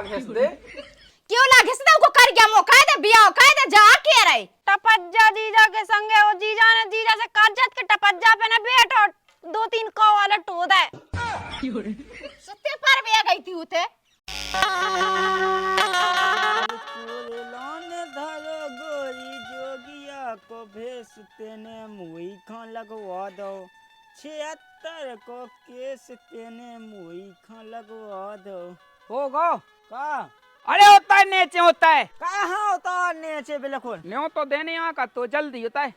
घिस दे। क्यों ला घिस दे उनको कर गया मो कह दे बिया कह दे जा के रहे टपज्जा जीजा के संगे वो जीजा ने जीजा से कर्जत के टपज्जा पे ना बेट और 2-3 कौ वाला टोद है सत्य पर भी गई थी उते धरो गोरी जोगिया को भेस तेने मुई खां लगवा दो 76 को केस तेने मुई खां लगवा दो होगा का अरे होता है नीचे होता है कहाँ होता नेचे बिल्कुल न्यों तो देने यहाँ का तो जल्दी होता है।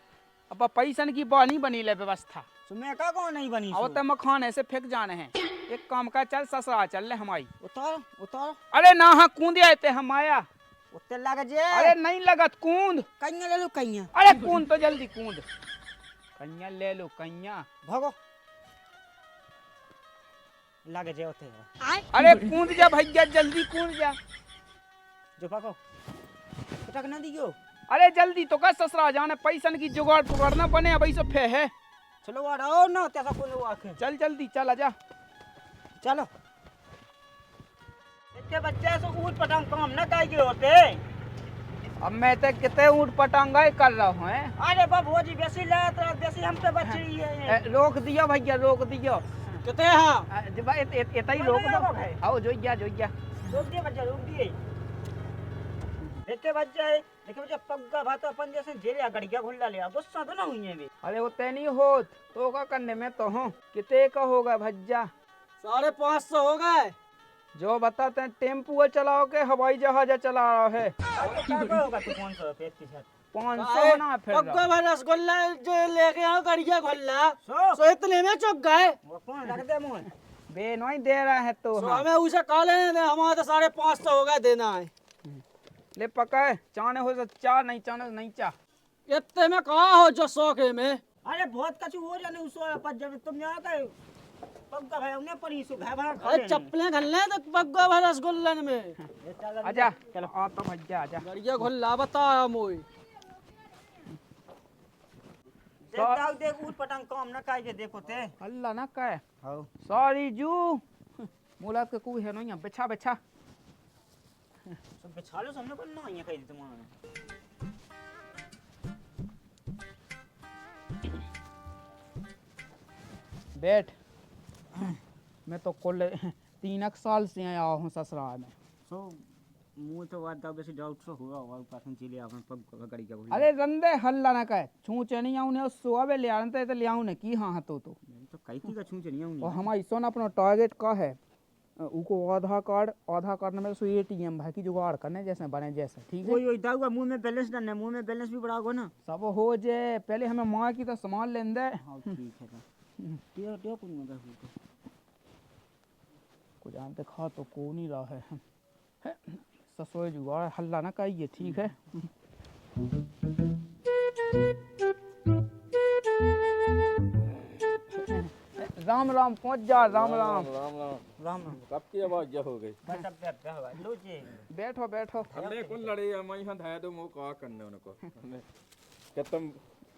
अब पैसन की बनी बनी ले व्यवस्था तुम्हें का कौन नहीं बनी अब तो मखान ऐसे फेंक जाने हैं। एक काम का चल ससुरा चल ले हमारी उतार उतार अरे ना हाँ कूद आए थे हम आया उत्ते लग जे अरे नहीं लगत कूद कन्या ले लो कन्या अरे कूद तो जल्दी कूद कन्या ले लो कन्या भागो लग जे होते अरे कूद जा भैया जल्दी कूद जा जो भागो पटक ना दियो अरे जल्दी तो का ससुरा जाने पैसन की जुगाड़ पकड़ना बने अब ऐसे फे है चलो आ रहा ना तेरा कोई आके चल जल्दी चल आजा चलो इतने बच्चे से ऊट पटांग काम न काहे होते अब मैं तो कितने ऊट पटांगाई कर रहा हूँ अरे बाबू जी बेसी लात बेसी हम पे बच रही है रोक दियो भैया रोक दियो कितने हां इतना ही रोक दो आओ जो गया रोक दिए बच्चा रोक दिए इतने बच्चे देखो बच्चा पग्गा भात अपन जैसे जेरे गड़िया खुल्ला लिया गुस्सा तो ना हुई है भी अरे होते नहीं होत तो का करने में तो हूँ कितने का होगा भज्जा 550 हो गए जो बताते हैं टेम्पो चलाओ के हवाई जहाज चला रहा है होगा तो 500 रुपए के साथ 500 ना फिर पक्का भर रसगुल्ला जो लेके आओ गड़िया खुल्ला सो इतने में चुक गए वो कौन रख दे मुंह बे नहीं दे रहा है तो हाँ। हमें उसे काले हमारे तो 550 हो गए देना है ले पका चाने हो चार नहीं चाने नहीं चा इतने में कहा हो जो 100 के में अरे बहुत कछु हो जाने उस पर जब तुम यहाँ का पक्का भाई उन्हें परी सु भाई भरा अरे चप्पलें घल्ले तो पक्का भर रसगुल्लन में आजा चलो आ तो भज्जा आजा गड़िया खुल्ला बता मोई देखता देख ऊट पटांग काम न काहे देखो ते अल्लाह ना कहे हां सॉरी जू मुलात के कु है नहीं बिछा बिछा सब बिछा लो सामने को ना ये कह दी तुम्हारा बैठ मैं तो कुल 3 साल से आया हूँ ससुराल में सो मुंह तो बात दा वैसे डाउट सो हुआ और पासन चले अपन पग गाड़ी का अरे रंदे हल्ला ना कहे छूचे नहीं आऊं ने सुबह ले आनते तो ले आऊं ने की हां तो कई की का छूचे नहीं आऊं और हम ऐसा अपना टारगेट का है उको आधार कार्ड में सो एटीएम भाई की जुगाड़ करने जैसे बने जैसे ठीक है वही दाऊगा मुंह में बैलेंस डालना मुंह में बैलेंस भी बढ़ाओ ना सब हो जे पहले हमें मां की तो सामान लेन दे हां ठीक है टियो कुन में हो को जानते खा तो को नहीं रहा है ससुर जुगाड़ हल्ला ना कहिए ठीक है राम राम पहुंच जा राम राम राम कब की आवाज हो गई लो जी बैठो बैठो हमने कौन लड़े हम यहाँ धाया दो मुंह का करने उनको कि तुम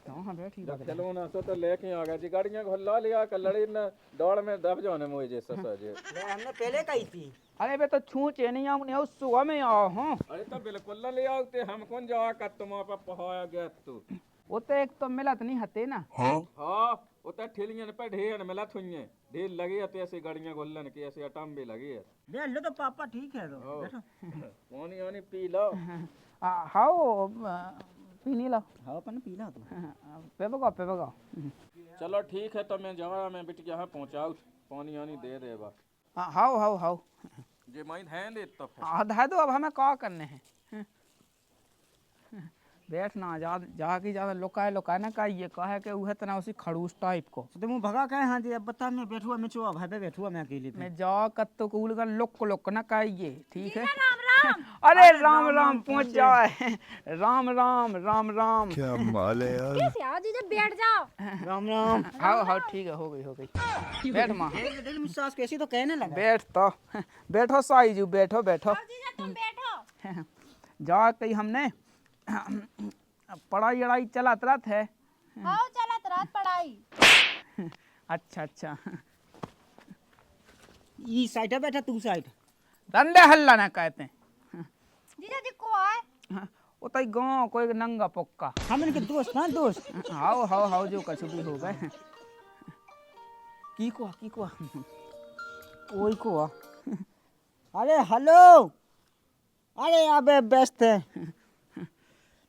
कहां बैठी चलो ना सो तो लेके आ गए जी गाड़ियां घोल्ला लिया कर लड़ी ना दौड़ में दब जाने मुझे जैसा सजे हमने पहले कही थी अरे बे तो छूचे नहीं आऊं ने सुबह में आओ हां अरे तो बिल्कुल ना ले आओ ते हम कौन जा कर तुम आप पहाया गया तू वो तो एक तो मिलत नहीं हते ना हां उते ठेलियां पे ढेर मिलत हुई ढेर लगी है ऐसे गाड़ियां घोल्लन के ऐसे अटम भी लगी है ले लो तो पापा ठीक है तो बैठो पानी आनी पी लो हाओ पीनी ला हां अपन पी ला तो पे बगा चलो ठीक है तो मैं जा मैं बिटिया यहाँ पहुंचाऊ पानी आनी दे दे बा हाओ जे माइन है दे तो आधा दो अब हमें का करने हैं बैठना जाके ज्यादा लोकाए ना का ये कहे के उहे तना उसी खड़ूस टाइप को तो मुंह भगा के हां जी अब बता मैं बैठुआ मैं चुआ भाई बैठुआ मैं अकेले मैं जा कत्तो कूल का लोक ना का ये ठीक है राम अरे राम पहुंच जाए राम क्या माल है यार कैसे आओ जीजा बैठ जाओ राम हाओ ठीक है हो गई बैठ मां दिल में सास कैसी तो कहने लगा बैठ तो बैठो साईजू बैठो जीजा तुम बैठो जा कहीं हमने पढ़ाई लड़ाई चलात रहत है आओ चलत रात पढ़ाई अच्छा ई साइड है बैठा तू साइड धंधे हल्ला ना कहते हैं। जीजा जी को है वो तो गाँव कोई नंगा पक्का। हम इनके दोस्त ना दोस्त। हाओ जो कछु भी हो गए की को वही को अरे हेलो, अरे अबे व्यस्त है।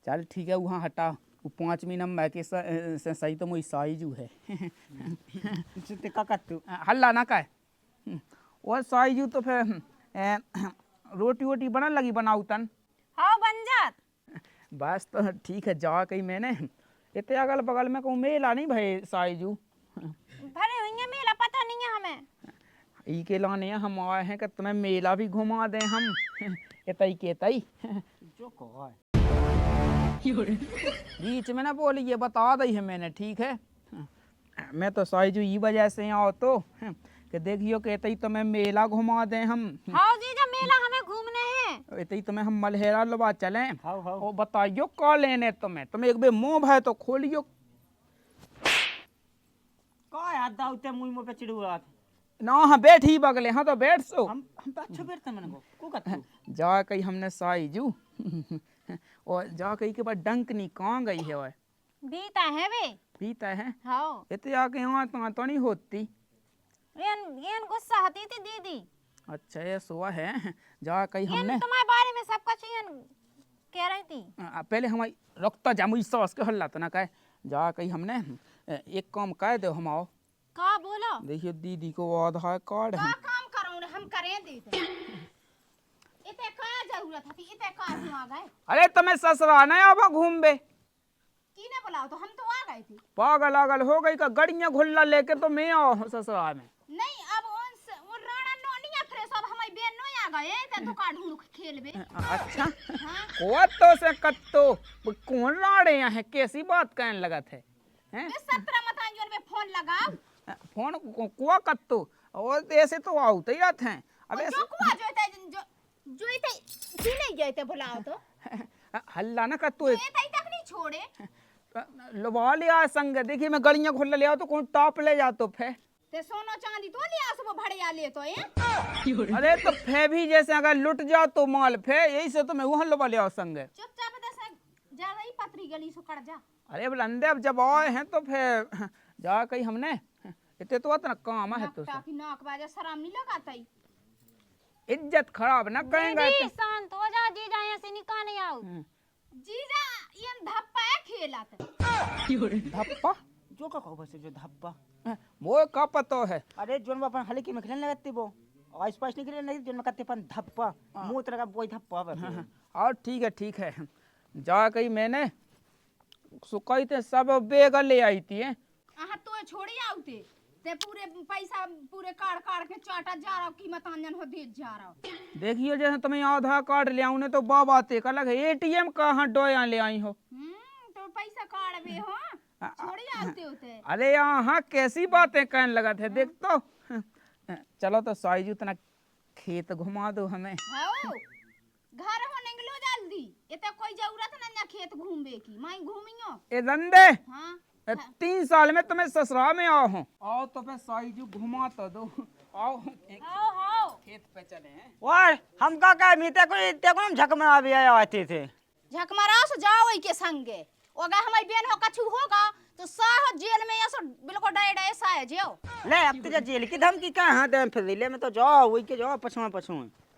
चल ठीक है वहाँ हटा। वो 5वीं नंबर के सही तो मुझे साइजू है। का कर तू हल्ला ना का वो साइजू तो फिर रोटी वोटी बना लगी बनाऊ तन। हाँ बन जात। बस तो ठीक है जा कहीं मैंने इतने अगल बगल में कहूँ मेला नहीं भाई साइजू भरे हुई मेला पता नहीं है हमें। ई के लाने हम आए हैं कि तुम्हें मेला भी घुमा दें हम। इतई के तई जो को है बीच में ना बोली ये बता दी है मैंने ठीक है। मैं तो साइजू ई वजह से आओ तो कि देखियो कि इतई तुम्हें मेला घुमा दें हम। हाँ जीजा मेला हमें घूमने हैं। इतई तुम्हें हम मलहेरा लबा चलें। हाउ ओ बताइयो का लेने तुम्हें एक बेर मुंह भाई तो खोलियो। का याद दाउते मुई मो पे चिड़ुआ ना हाँ बैठी बगले हाँ तो बैठ सो। हम तो अच्छा बैठते मन को कर तू जा कही हमने साइजू और जा कही के बाद डंक नहीं कहाँ गई है वह बीता है वे। पीता है हाँ इतने आके यहाँ तो नहीं होती। येन गुस्सा आती थी दीदी। अच्छा ये सुआ है जा कही हमने येन तुम्हारे बारे में सब कुछ येन कह रही थी। पहले हमारी रखता जामुई सास के हल्ला तो ना कहे जा कही हमने एक काम कह दो हम आओ। का बोलो देखिए दीदी को आधार कार्ड का है। काम करूं हम करें देते इते का जरूरत थी इते का हुआ गए अरे तुम्हें ससुरा नहीं आवा घूम बे किने बुलाओ तो हम तो आ गए थे। पागल आगल हो गई का गड़ियां घुल्ला लेके तो मैं आओ ससुरा में। नहीं अब वो राणा नोनिया फ्रेश अब हमारी बेन नो आ गए ते तो का ढूंढ खेलबे। अच्छा हां को तो से कत्तो कौन लाड़े यहाँ है कैसी बात कहने लगा थे हैं 17 मतांजन में फोन लगाओ फोन कुआ कत्तो और ऐसे तो आउते ही रहते हैं। अब जो कुआ जो इते की नहीं गए थे बुलाओ तो हल्ला ना कत्तो ये तक नहीं छोड़े लवा लिया संग देखिए मैं गड़ियां खुल्ला ले आओ तो कौन टॉप ले जा तो फे ते सोना चांदी तो लिया सब भड़िया ले तो ये अरे तो फे भी जैसे अगर लुट जाओ तो माल फे यही से तो मैं वहां लवा ले आओ संग। चुपचाप दे जा रही पतरी गली से कट जा। अरे बलंदे अब जब आए हैं तो फिर जा कहीं हमने इतने तो इतना काम है तो की नाक बाजा शर्म नहीं लगाता ही इज्जत खराब ना कहेंगे दीदी शांत हो जा जीजा यहाँ से निकाल आओ। जीजा ये धप्पा है खेलत धप्पा जो का को बस जो धब्बा वो का पतो है। अरे जोन अपन हल्की में खेलने लगती वो आइस पास निकले नहीं जोन में कहते अपन धप्पा मुंह तरह का बोई धप्पा और ठीक है जा कहीं मैंने सुकई थे सब बेग ले आई थी आहा तो छोड़ी आउते ते पूरे पैसा पूरे काट के चाटा जा रहा कीमत आंजन हो दे जा रहा। देखियो जैसे तुम्हें आधार कार्ड ले आऊं ने तो बाबा ते का लगे एटीएम कहाँ डोया ले आई हो। तो पैसा काट बे हो छोड़ी आउते होते। अरे यहाँ कैसी बातें कहने लगा थे देख तो चलो तो साइज उतना खेत घुमा दो हमें। हाओ घर हो निकलो जल्दी इते कोई जरूरत ना खेत घूमबे की मैं घूमियो ए दंदे हां 3 साल में तुम्हें ससुराल में आओ हो आओ तो फिर साइजू घुमा तो दो आओ हाँ खेत पे चले हैं। और हम का कह मीते को इतने को हम झक में अभी आए आते थे झक मारा सो जाओ वही के संगे ओगा हमारी बेन हो कछु होगा तो साह जेल में ऐसा बिल्कुल डाय डाय सा है जियो ले अब तो जेल की धमकी कहां दे फिर ले में तो जाओ वही के जाओ पछुआ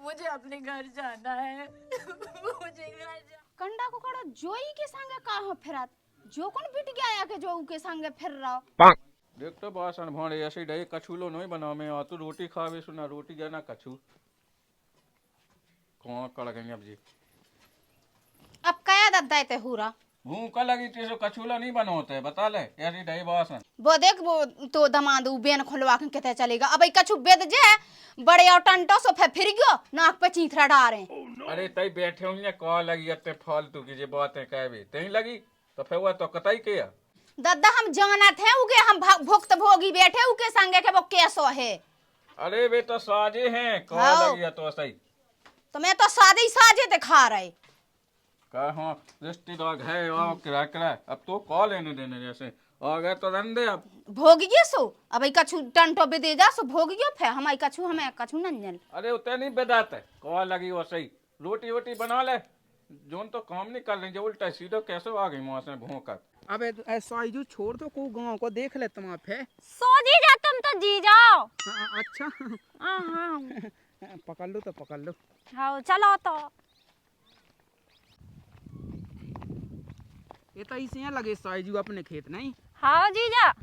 मुझे अपने घर जाना है मुझे घर कंडा को कड़ो जोई के संगे का हो फिरत जो कौन बिट गया के जो के संगे फिर रहा देख तो बासन भाड़े ऐसे डे कछुलो नहीं बनाओ मैं तू रोटी खावे सुना रोटी जाना कछु कौन कड़ गई अब जी अब कया दद्दा ते हुरा भूख लगी तेरे कछुला नहीं बनाते बता ले ऐसी डे बासन वो देख वो तो दमाद बेन खोलवा के कहते चलेगा अब कछु बेद जे बड़े और टंटो सो फिर गयो नाक पे चीथरा डारे अरे तई बैठे होंगे कॉल लगी अते फालतू की जे बातें कहबे तई लगी तो फिर वो तो कतई किया दद्दा हम जाना थे उके हम भुक्त भोगी बैठे उके संगे के वो कैसो है। अरे वे तो साजे हैं कॉल हाँ। लगी तो सही तो मैं तो सादे साजे दिखा रहे का हाँ रिश्तेदार है आओ किराया किराया अब तो कॉल लेने देने जैसे आ गए तो रन दे अब। भोगिए सो अब कछु टंटो बे दे जा सो भोगियो फे हमाई कछु हमें कछु नंजल। अरे उतने नहीं बेदात है कौन लगी वो सही रोटी वोटी बना ले जोन तो काम नहीं कर रही जो उल्टा सीधो कैसे आ गई मुँह से भोंकर। अबे साइजू छोड़ तो को गांव को देख ले तुम आप है। सो जीजा तुम तो जी जाओ। अच्छा हाँ हाँ पकड़ लो तो पकड़ लो। हाँ चलो तो। ये तो इसे लगे साइजू अपने खेत नहीं। हाँ जीजा।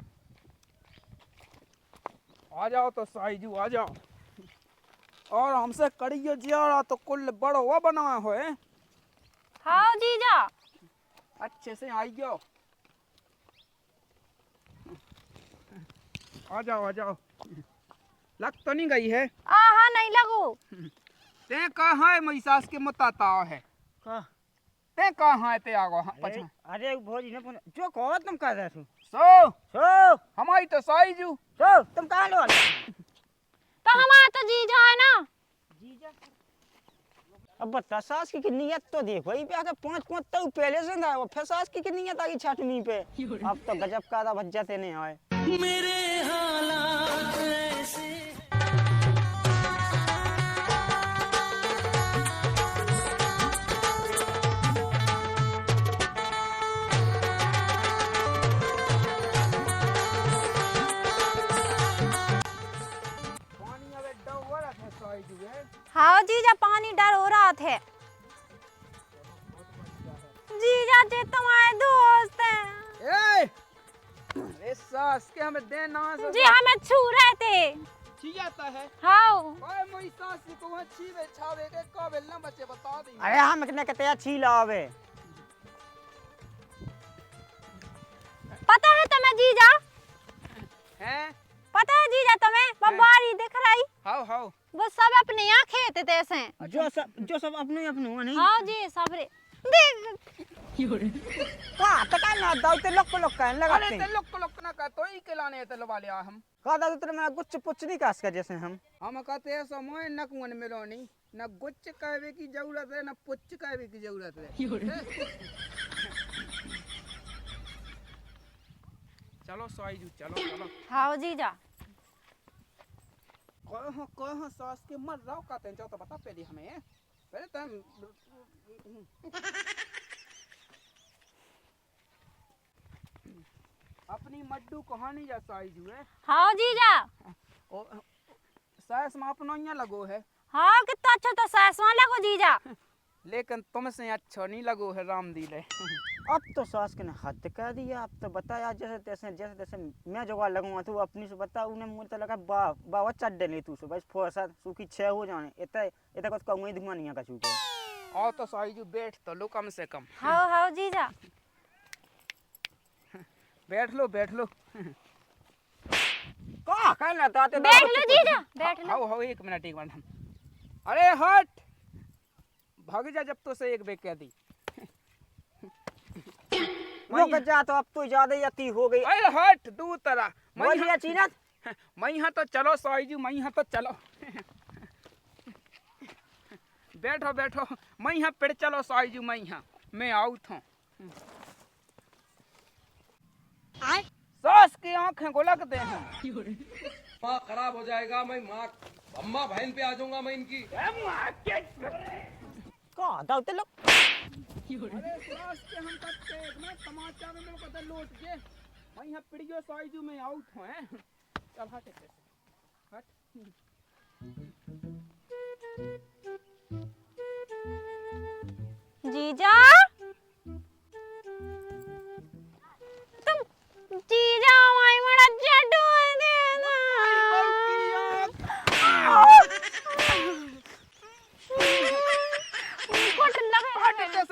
आ जाओ तो साइजू आ जाओ और हमसे कड़ियो जियारा तो कुल बड़ो वो बना हो है। हाँ जीजा। अच्छे से आइयो आ जाओ आ जाओ। लग तो नहीं गई है। हाँ नहीं लगो। ते कहाँ है मेरी सास के मुताता है। का ते कहाँ है ते आगो पछा। अरे भौजी ने जो कहो तुम कर रहे हो सो सो हमारी तो साइजू। सो तुम कहाँ लो तो हमारा तो जीजा है ना। जीजा अब बता सास की नियत तो देखो ये पे आके 5 तो पहले से ना वो फिर सास की नियत आ गई छठनी पे। अब तो गजब का आधा भज्जा तेने आए मेरे हालात ऐसे। हाँ जीजा पानी डर हो रहा थे। जीजा जी तुम्हारे दोस्त हैं। ए सास के हमें देना से जी हमें छू रहे थे। छी जाता है। हाँ ओए मोई सास को वहां छीवे छावे के काबिल ना बच्चे बता दी। अरे हम कितने कते छी लावे पता है तुम्हें जीजा। हैं पता है जीजा तुम्हें बम्बारी दिख रही। हाउ हाउ वो सब अपने यहाँ खेत थे ऐसे। जो सब अपने अपने नहीं। हाँ जी सबरे देख का तका ना दाउते लोक का लगाते। अरे ते लोक ना का तो ही के लाने ते लवा लिया हम। का दाउ तेरे में गुच्छ पुच्छ नहीं कास का जैसे हम कहते हैं समय नकुन मिलोनी न गुच्छ कहवे की जरूरत है न पुच्छ कहवे की जरूरत है। चलो साइजू चलो चलो। हाँ जीजा। कहो सास के मर रहो कहते जाओ तो बता पहले हमें पहले तुम अपनी मड्डू कहानी जा साइजू है। हाँ जीजा। सास में अपना यहाँ लगो है। हाँ कितना अच्छा तो सासवा लगो जीजा। लेकिन तुमसे अच्छा नहीं लगो है रामदीले। अब तो सास के ने हद कर दिया। अब तो बताया जैसे तैसे मैं जुगाड़ लगूंगा तू अपनी से बता उन्हें मुझे तो लगा बाबा चढ़ ले तू से बस फोसा सूखी 6 हो जाने इतना इतना कुछ कहूँगा धुआं नहीं का छूटे। और तो साइजू बैठ तो लो कम से कम। हाँ हाँ जीजा। बैठ लो बैठ लो। का कहना ताते बैठ लो जीजा बैठ लो। हाउ हाउ एक मिनट अरे हट भाग जा जब तो से एक बेग कह दी। रुक जा तो अब तो ज्यादा ही अति हो गई। अरे हट दू तरह बोलिए चीनत मैं यहाँ तो चलो साइजू मैं यहाँ तो चलो। बैठो बैठो मैं यहाँ पेड़ चलो साइजू मैं यहाँ मैं आउट हूँ। सास की आंखें को लगते हैं। माँ खराब हो जाएगा मैं माँ अम्मा बहन पे आ जाऊंगा मैं इनकी। का दाउते लोग अरे सास के हम करते हैं ना तमाचा में लोग कहते लौट के मैं यहाँ पिड़ियो साइजू में आउट हूँ हैं। चल हट ऐसे हट। जीजा तुम जीजा हमारी बड़ा जड्डू देना।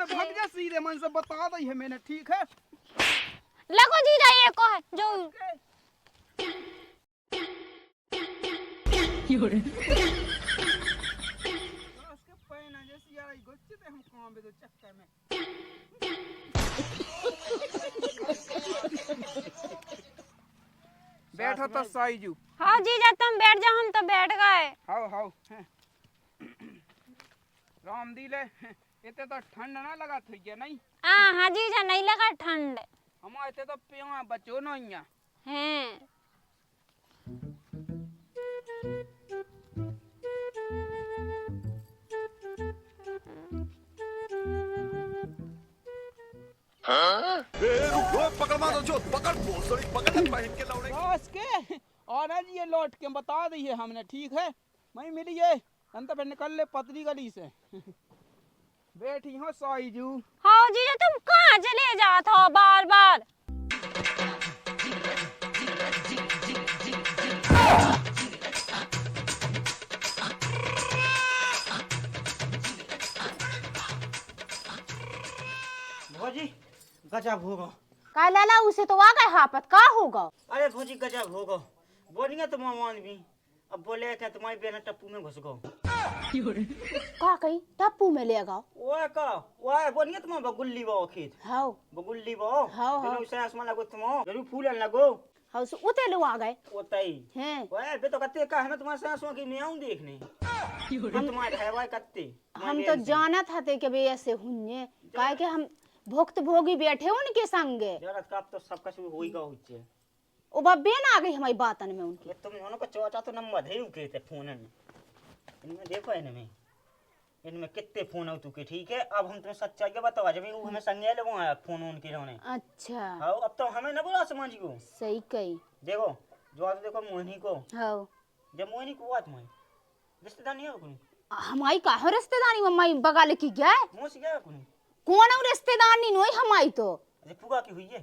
भाग जा सीधे मन से बता दी है मैंने ठीक है। लगो जीजा ये को है जो उसके पहना जैसे यार गुच्चे थे हम कहाँ पे तो चक्कर में। बैठो तो साइजू। हाँ जीजा तुम बैठ जाओ हम तो बैठ गए। हाउ हाउ रामदीले इतने तो ठंड ना लगा थी क्या नहीं। हाँ हाँ जीजा नहीं लगा ठंड। हमारे तो पिया बचो नहीं है। हैं सास के और आज ये लौट के बता दी है हमने, ठीक है मैं मिलिए अंत पे निकल ले पतली गली से। बैठी हो साईजू। हाँ जीजा तुम कहाँ चले जात हो बार बार? भौजी गजब होगा। का लाला उसे तो आ गए हापत का होगा? अरे भौजी गजब होगा। बोलिए तो मान भी अब बोले क्या तुम्हारी बेना टप्पू में घुस गो। का कही टप्पू में ले गाओ? वो बोलिए तुम बगुल्ली बो खेत। हाउ बगुल्ली बो। हाँ। दिनो से आसमान लगो तुम जरूर फूल लगो। हाउ से उते लो आ गए ओतई हैं। ओए बे तो कत्ते का है मैं तुम्हारे सासुआ की मैं आऊं देखने। हम तुम्हारे है कत्ते। हम तो जाना था ते के बे ऐसे हुन्ने काहे के हम भुक्त भोगी बैठे उनके संगे। जरा कब तो सब कुछ होई का होचे। ओ बब्बे ना आ गई हमारी बातन में उनके। ये तुम दोनों को चौथा तो नंबर है उनके ते फोन में। इनमें देखो इनमें कितने फोन हो तुके, ठीक है। अब हम तुम्हें सच्चाई के बताओ जब वो हमें संगे ले आया फोन उनके रहने। अच्छा हां अब तो हमें न बोला समझ को। सही कही। देखो जो आज देखो मोहिनी को। हाउ जब मोहिनी को बात में रिश्तेदार नहीं है कोई। हमारी का हो रिश्तेदारी मम्मा बगाले की गया है? मोसी गया कोई। कौन है रिश्तेदार नहीं नोई हमारी तो। अरे फुगा की हुई है।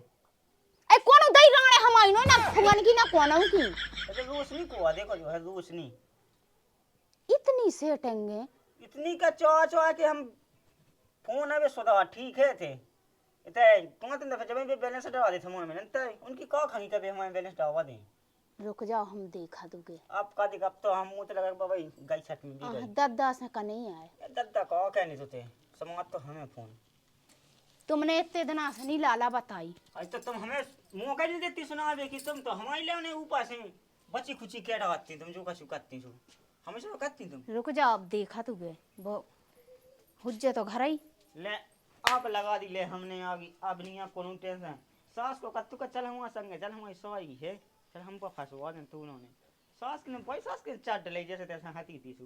ए कौन दई राणे हमारी नोई ना फुगन की ना कौन की। अरे रोशनी को देखो जो है रोशनी इतनी सेटेंगे इतनी का चौआ के हम फोन अबे सदा ठीक है थे इते 5 दिन दफे जब भी बैलेंस हटवा दे थे मोन में त उनकी का खानी कबे हमारे बैलेंस हटवा दे। रुक जाओ हम देखा दोगे। आपका दिख अब तो हम मुंह लगा बाबा गाय छट में दी गई। दद्दा से का नहीं आए। दद्दा का कहने तो थे समाज तो हमें फोन तुमने इतने दिन से नहीं लाला बताई। आज तो तुम हमें मौका नहीं देती सुनावे कि तुम तो हमारे लेने ऊपर से बची खुची क्या डालती तुम जो का सुकाती हो हमेशा करती तुम। रुक जाओ अब देखा तुगे वो हुज्जे तो घर ही ले आप लगा दी ले हमने आगे अब नहीं आ कोनो टेंशन। सास को कत्तू का चल हमारे संगे चल हमारी सवाई है चल हमको फंसवा दे तू उन्होंने सास के पैसा सास के चाट ले जैसे तैसा हाथी थी सु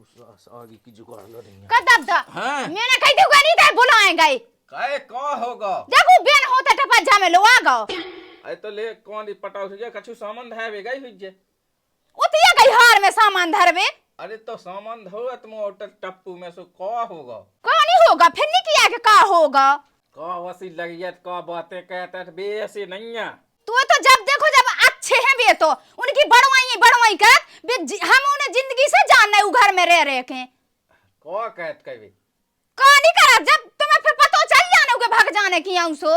सास आगे की जुगाड़ लड़ी है। का दद्दा हाँ? मैंने कही दूंगा नहीं दे बुलाएंगे काहे का होगा? देखो बेन होता टपा में लो आ गओ। अरे तो ले कौन पटाव से कछु सामान है वे गई हुई जे। उतिया गई हार में सामान धरवे। अरे तो सामान धो तुम होटल टप्पू में सो का होगा? का नहीं होगा फिर नहीं किया के का होगा? का वसी लगी है का बातें कहता है बे ऐसे नहीं है। तो जब देखो जब अच्छे हैं वे तो उनकी बड़वाई कर हम उन्हें जिंदगी से जानने उ घर में रह के का कहत कभी का नहीं करा जब तुम्हें फिर पता चल जाने के भाग जाने की आऊं सो।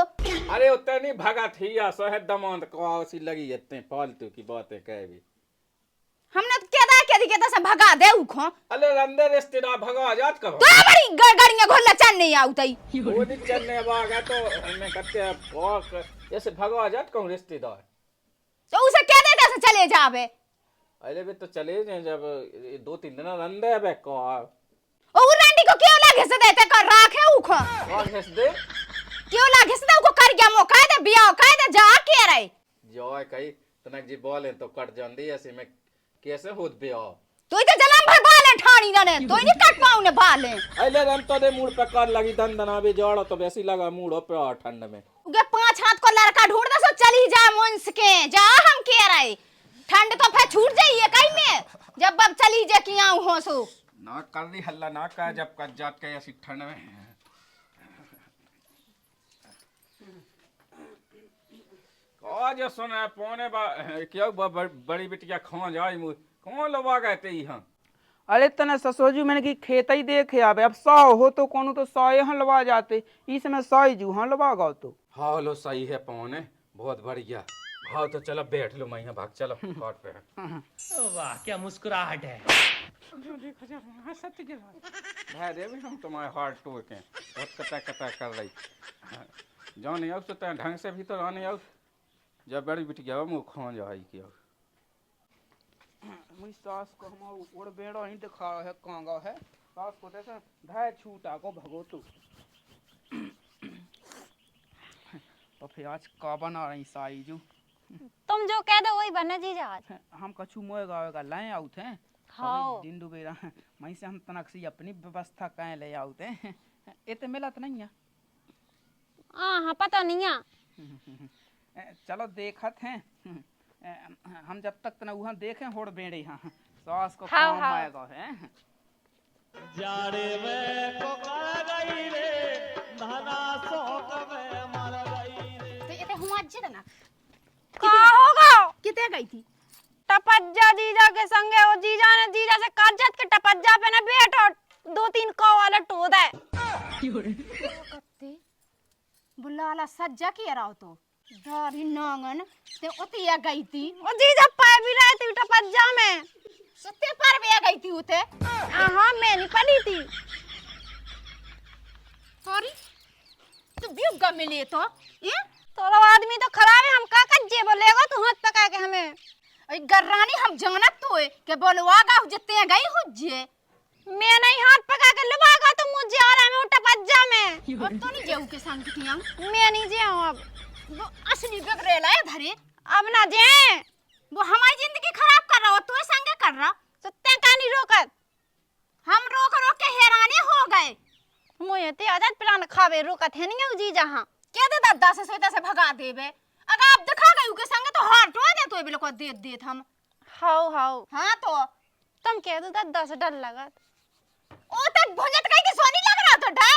अरे उतने नहीं भगा थी या सोहे दमांद का वसी लगी इतने फालतू की बातें कहवी। हमने तो कहता से भगा दे उखो। अरे अंदर रिश्तेदार भगा जात कब तो बड़ी गड़गड़ियां घोल चल नहीं आउतई। वो नहीं चलने वागा तो मैं कहते हैं ऐसे भगा जात कहूं रिश्तेदार तो उसे कह देते से चले जावे। अरे वे तो चले जाए जब 2-3 दिन अंदर बे का ओ रंडी को क्यों लागे से देते कर राखे उखो और हेस दे क्यों लागे से उको कर गया मौका दे बियाह कह दे जा के रहे जो कही तनक जी बोले तो कट जांदी ऐसे में कैसे होत बियाह। तो इते जलम भर बाले ठाणी ने तो नहीं कट पाऊ ने बाले। अरे रन तो दे मूड पे कर लगी दंदना भी जोड़ तो वैसी लगा मूड पे ठंड में उगे 5 हाथ को लड़का ढूंढ दे सो चली जा मुंस के जा हम के रहे ठंड तो फिर छूट जाइए कहीं में जब बब चली जा कि आऊं हो सो ना कर दी हल्ला ना का जब कट जात के ऐसी ठंड में। आज सुना पौने क्यों बड़ी बिटिया खा जाए मुझ कौन लोग गए ही हाँ। अरे तने ससुरजू मैंने की खेत ही देखे आवे अब 100 हो तो कोनो तो 100 यहाँ लवा जाते इसमें 100 जू हाँ लवा गो तो। हाँ लो सही है पौने बहुत बढ़िया। हाँ तो चलो बैठ लो मैं यहाँ भाग चलो कॉट पे। वाह क्या मुस्कुराहट है। भाई भी हम तुम्हारे हार्ट टूट के बहुत कटा कटा कर रही जो नहीं आओ तो ढंग से भी तो आने आओ जब बड़ी बिटिया मुँह खा जाए कि मुझ सास को हम उड़ बेड़ो नहीं दिखा है कांगा है सास को तैसे धाय छूटा को भगो तू तो फिर आज का बना रही साईजू? तुम जो कह दो वही बने जीजा आज। हम कछु मोए गावे लाए आउत हैं। हाँ। दिन दुबेरा वहीं से हम तनक से अपनी व्यवस्था कहे ले आउत हैं। इतने मिलत नहीं है। हाँ पता नहीं है। चलो देखत हैं। हम जब तक तना वहाँ देखें होड़ बेड़े हाँ सास को हाँ, काम हाँ। आएगा है। तो ये हुआ जितना का होगा? कितने गई थी? टपज्जा जीजा के संगे वो जीजा ने जीजा से काजत के टपज्जा पे ना बेट और 2-3 कौ वाला टोद है। कत्ते बुलाला सज्जा किया रहा तो दाढ़ी नांगन ते उतिया गई थी। वो जीजा पाए भी रहे थे टपज्जा में। सुते पर भी गई थी उते। हाँ मैं नहीं पड़ी थी। सॉरी तू भी मिले तो ये तोरा आदमी तो खराब है। हम का कज्जे बोलेगा तू हाथ पका के हमें। अरे गर्रानी हम जानत तो है के बोलवागा जते गई हुज्जे। मैं नहीं हाथ पका के लुभागा तो मुझे आ रहा है टपज्जा में। अब तो नहीं जेऊ के संग किया। मैं नहीं जे हूं अब। वो असली बगरेला है धरे। अब ना जे वो हमारी जिंदगी खराब कर रहा हो तो संगे कर रहा। तो ते का नहीं रोकत। हम रोक रोक के हैरानी हो गए। मुझे ते आदत प्लान खावे रोकत है नहीं जी जहां के दे दादा से सोता से भगा देबे। अगर आप दिखा गई के संगे तो हार टो दे तो बिल्कुल दे देत हम। हाउ हां तो तुम कह दो दादा से डर लगत। ओ तक भुजत कहीं की सोनी लग रहा तो डा।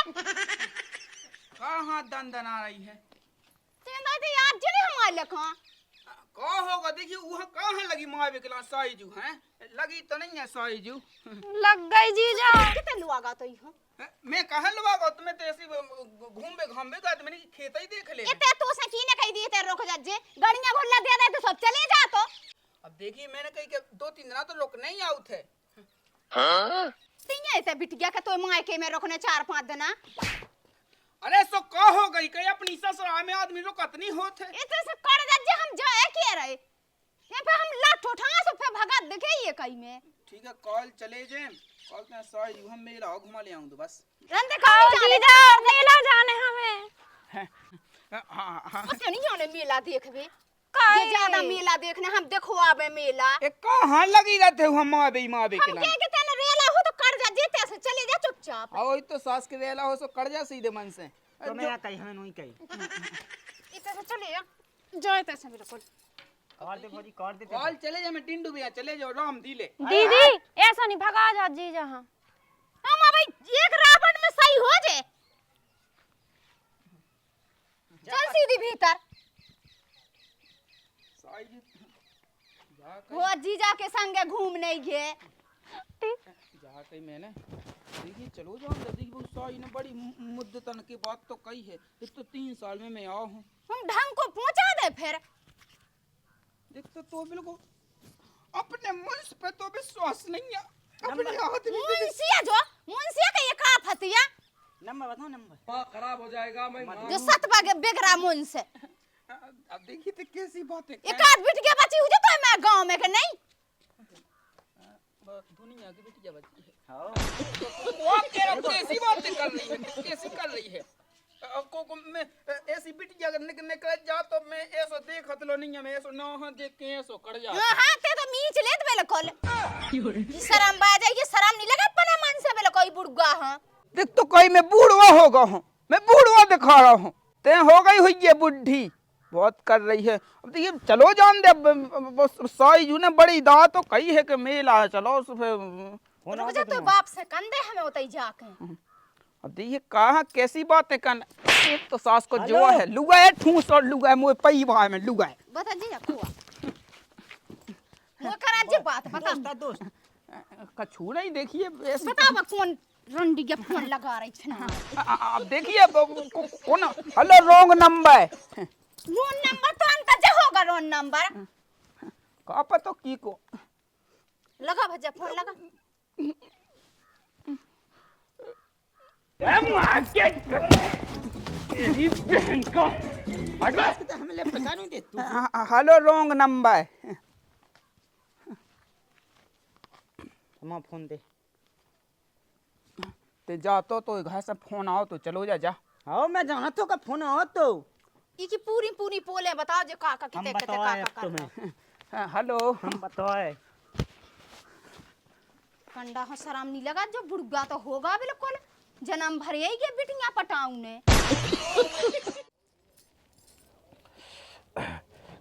कहाँ दन आ रही है? तेंदा ते याद जने हमारे लखा। का होगा देखिए वहाँ कहाँ लगी माँ बिकला साईजू हैं? लगी तो नहीं है साईजू। लग गई जीजा। कितने लुआगा तो इहो। मैं कहाँ लुआगा तुम्हें तो ऐसी घूमबे घामबेगा तो मैंने खेत ही देख ले। इते तू से की ने कही दी ते रोक जज्जे गाड़ियां घुल्ला दे दे तो सब चले जा तो। अब देखिए मैंने कही कि 2-3 दिन तो लोग नहीं आउत है। तिया इते बिटिया के तो माय के में रखने 4-5 दिन। अरे सो का हो गई कहीं अपनी ससुराल में आदमी लोग कतनी होत है। इते से कर जज्जे हम जाए के रहे। ये पे हम लाठ उठा से फिर भगा देखे ये कहीं में। ठीक है कॉल चले जाए। कॉल में साईजू हम मेला घुमा ले आऊं तो बस। रंदे आओ का जीजा मेला जाने हमें। हाँ उसे नहीं जाने मेला देखबे। काहे? ये ज्यादा मेला देखने हम देखवावे मेला। एक कहाँ लगी रहते हो हम माँ बे हम के तेने रेला हो तो कर जा जेते से चले जा चुपचाप। आओ तो सास के वेला हो सो कर जा सीधे मन से। तो मैं कही हमें नहीं कही। इते से चले जा जाते से बिल्कुल। कर दे भौजी कर दे। कॉल चले जा मैं टिंडू भैया चले जाओ राम दिले। दीदी ऐसा नहीं भगा जा जीजा। हां हम भाई एक रावण में सही हो जे। चल सीधी भीतर। साईजू जा वो जीजा के संगे घूमने गए। जा कहीं मैंने देखिए चलो जाओ दादी वो साई ने बड़ी मुद्दतन की बात तो कही है। इस तो 3 साल में मैं आया हूँ। हम ढंग को पहुंचा दे फिर। देख तो बिल्कुल अपने मुंस पे तो विश्वास नहीं है। अपने आदमी पे मुंसिया जो मुंसिया का ये का फतिया नंबर बताओ नंबर। माँ खराब हो जाएगा मैं माँ जो सतबा के बिगड़ा मुन से। अब देखिए तो कैसी बातें एक आध बिटिया बची हुई तो मैं गांव में के नहीं। दुनिया की बिटिया बची है। हां वो कैसी बातें कर रही है? कैसी कर रही है? को मैं ऐसी बिटिया निकल जा तो मैं ऐसा देखत लो नहीं है। मैं ऐसा ना हां देख के ऐसा कर जा। हां ते तो मीच लेत बिल्कुल। ये शर्म बाज है। ये शर्म नहीं लगा अपने मन से बिल्कुल बुढ़गा हां। देख तो कोई मैं बूढ़वा होगा हूँ। मैं बूढ़वा दिखा रहा हूँ। ते हो गई हुई ये बुढ़ी बहुत कर रही है। अब देखिए चलो जान दे साईजू ने बड़ी दात तो कही है कि मेला है चलो रुक जा तो बाप से कंधे हमें उतई जाके। अब देखिए कहाँ कैसी बातें कर। एक तो सास को जो है लुगा है ठूस और लुगा है मुँह पई भाई में लुगा है। बता जी कुआ वो करा जी बात बता। दोस्त कछू नहीं देखिए बता कौन रंडी के फोन लगा रही छे ना। अब देखिए कौन हेलो रॉन्ग नंबर। रोन नंबर तो अंत जे होगा रोन नंबर। का पता की को लगा भज्जा फोन लगा। Hello wrong number. हम फोन दे ते जा तो घर से फोन आओ तो चलो जा। हाँ मैं जाना तो का फोन आओ तो ई की पूरी पूरी पोले बताओ जो का हम किते किते बताओ का अब का तुम्हें, हाँ, हेलो हम बताओ। कंडा हो शर्म नहीं लगा जो बुढ़गा तो होगा बिल्कुल जन्म भर यही के बिटिया पटाऊ ने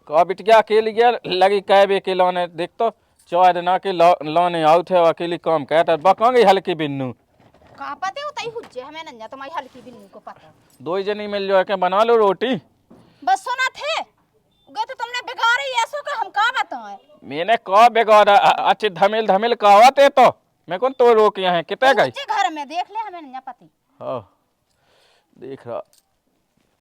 कहा बिटिया अकेली गया लगी कैबे के लाने देख तो चार दिन के लाने आउट है अकेली काम कहता बकांगे हल्की बिन्नू का पते उतई हुज्जे हमें नन्या तुम्हारी हल्की बिन्नू को पता दो ही जनी मिल जाए के बना लो रोटी। बस सुना थे गए तो तुमने बिगाड़ी ऐसो का हम का बताएं मैंने कहा बेगारा अच्छे धमिल धमिल कहावत है तो मैं कौन तो रोक यहाँ कितने गई घर में देख ले हमें नन्या पति हाँ देख रहा